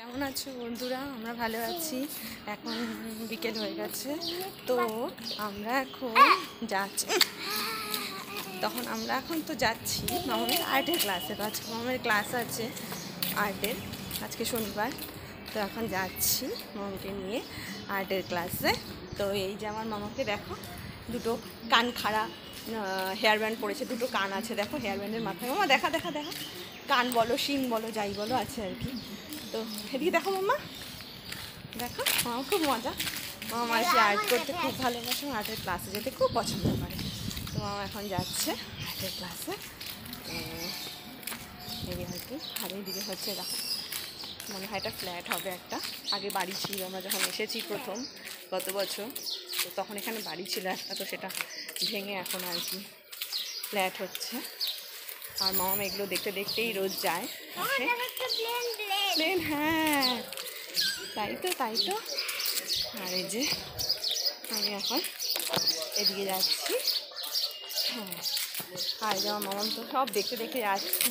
কেমন আছো বন্ধুরা? আমরা ভালো আছি। এখন বিকেল হয়ে গেছে, তো আমরা এখন যাচ্ছি মামামের আর্টের ক্লাসে। তো আজকে মামামের ক্লাস আছে আর্টের, আজকে শনিবার। তো এখন যাচ্ছি মামাকে নিয়ে আর্টের ক্লাসে। তো এই যে আমার মামাকে দেখো, দুটো কান খাড়া হেয়ার ব্যান্ড পরেছে, দুটো কান আছে দেখো হেয়ার ব্যান্ডের মাথায়। মামা দেখা দেখা দেখা, কান বলো শিং বলো যাই বলো আছে আর কি। তো এদিকে দেখো মামা, দেখো মামা খুব মজা। মামা এসে আর্ট করতে খুব ভালোবাসে, আর্টের ক্লাসে যেতে খুব পছন্দ করে। তো মামা এখন যাচ্ছে আর্টের ক্লাসে, এই আর কি। আর এইদিকে হচ্ছে দেখো, মনে হয় এটা ফ্ল্যাট হবে একটা। আগে বাড়ি ছিল, আমরা যখন এসেছি প্রথম গত বছর, তো তখন এখানে বাড়ি ছিল একটা, তো সেটা ভেঙে এখন আর কি ফ্ল্যাট হচ্ছে। আর মামা এগুলো দেখতে দেখতেই রোজ যায় প্লেন। হ্যাঁ তাই তো। আর এই যে আমি এখন এদিকে যাচ্ছি। হ্যাঁ, আর যে আমার মামা তো সব দেখতে দেখতে যাচ্ছি।